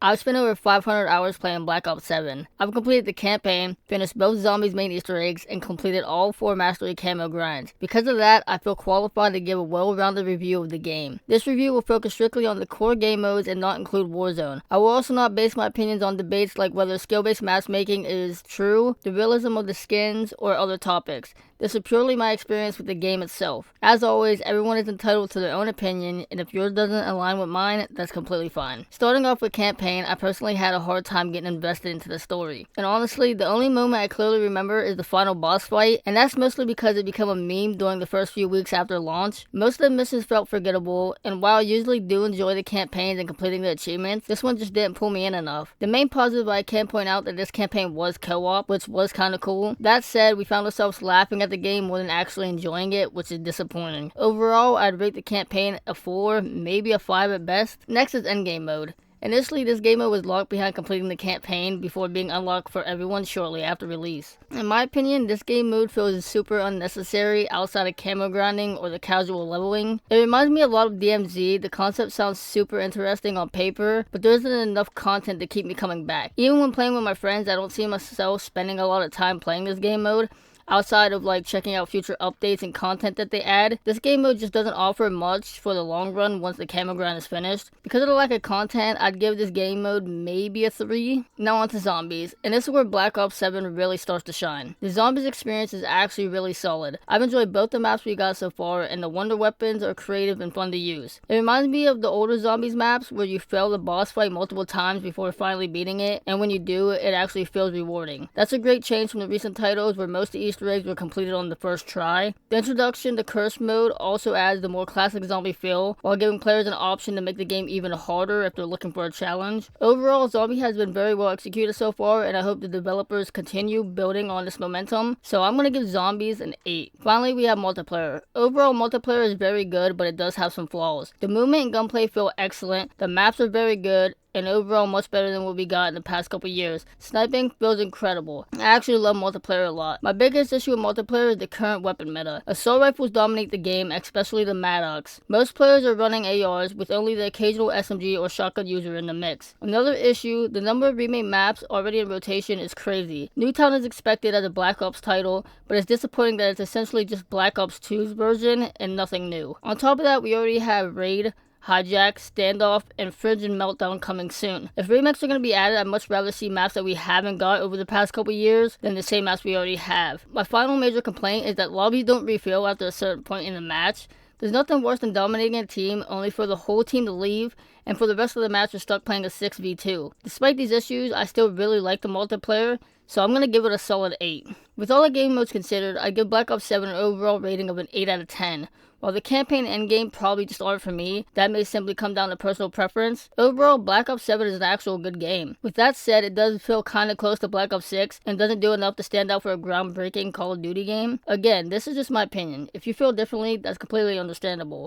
I've spent over 500 hours playing Black Ops 7. I've completed the campaign, finished both zombies main easter eggs, and completed all 4 mastery camo grinds. Because of that, I feel qualified to give a well-rounded review of the game. This review will focus strictly on the core game modes and not include Warzone. I will also not base my opinions on debates like whether skill-based matchmaking is true, the realism of the skins, or other topics. This is purely my experience with the game itself. As always, everyone is entitled to their own opinion, and if yours doesn't align with mine, that's completely fine. Starting off with campaign, I personally had a hard time getting invested into the story. And honestly, the only moment I clearly remember is the final boss fight, and that's mostly because it became a meme during the first few weeks after launch. Most of the missions felt forgettable, and while I usually do enjoy the campaigns and completing the achievements, this one just didn't pull me in enough. The main positive I can point out that this campaign was co-op, which was kinda cool. That said, we found ourselves laughing at the game more than actually enjoying it, which is disappointing. Overall, I'd rate the campaign a 4, maybe a 5 at best. Next is endgame mode. Initially, this game mode was locked behind completing the campaign before being unlocked for everyone shortly after release. In my opinion, this game mode feels super unnecessary outside of camo grinding or the casual leveling. It reminds me a lot of DMZ. The concept sounds super interesting on paper, but there isn't enough content to keep me coming back. Even when playing with my friends, I don't see myself spending a lot of time playing this game mode. Outside of like checking out future updates and content that they add, this game mode just doesn't offer much for the long run once the camo grind is finished. Because of the lack of content, I'd give this game mode maybe a 3. Now on to zombies, and this is where Black Ops 7 really starts to shine. The zombies experience is actually really solid. I've enjoyed both the maps we got so far, and the wonder weapons are creative and fun to use. It reminds me of the older zombies maps where you fail the boss fight multiple times before finally beating it, and when you do, it actually feels rewarding. That's a great change from the recent titles where most of the Easter eggs were completed on the first try. The introduction to curse mode also adds the more classic zombie feel, while giving players an option to make the game even harder if they're looking for a challenge. Overall, Zombie has been very well executed so far, and I hope the developers continue building on this momentum, so I'm gonna give Zombies an 8. Finally, we have multiplayer. Overall, multiplayer is very good, but it does have some flaws. The movement and gunplay feel excellent, the maps are very good, and overall much better than what we got in the past couple years. Sniping feels incredible. I actually love multiplayer a lot. My biggest issue with multiplayer is the current weapon meta. Assault rifles dominate the game, especially the Maddox. Most players are running ARs with only the occasional SMG or shotgun user in the mix. Another issue, the number of remake maps already in rotation is crazy. Newtown is expected as a Black Ops title, but it's disappointing that it's essentially just Black Ops 2's version and nothing new. On top of that, we already have Raid, Hijack, Standoff, and Fringe and Meltdown coming soon. If remakes are going to be added, I'd much rather see maps that we haven't got over the past couple years than the same maps we already have. My final major complaint is that lobbies don't refill after a certain point in the match. There's nothing worse than dominating a team only for the whole team to leave and for the rest of the match you're stuck playing a 6v2. Despite these issues, I still really like the multiplayer, so I'm going to give it a solid 8. With all the game modes considered, I give Black Ops 7 an overall rating of an 8 out of 10. While the campaign and endgame probably just aren't for me, that may simply come down to personal preference. Overall, Black Ops 7 is an actual good game. With that said, it does feel kinda close to Black Ops 6 and doesn't do enough to stand out for a groundbreaking Call of Duty game. Again, this is just my opinion. If you feel differently, that's completely understandable.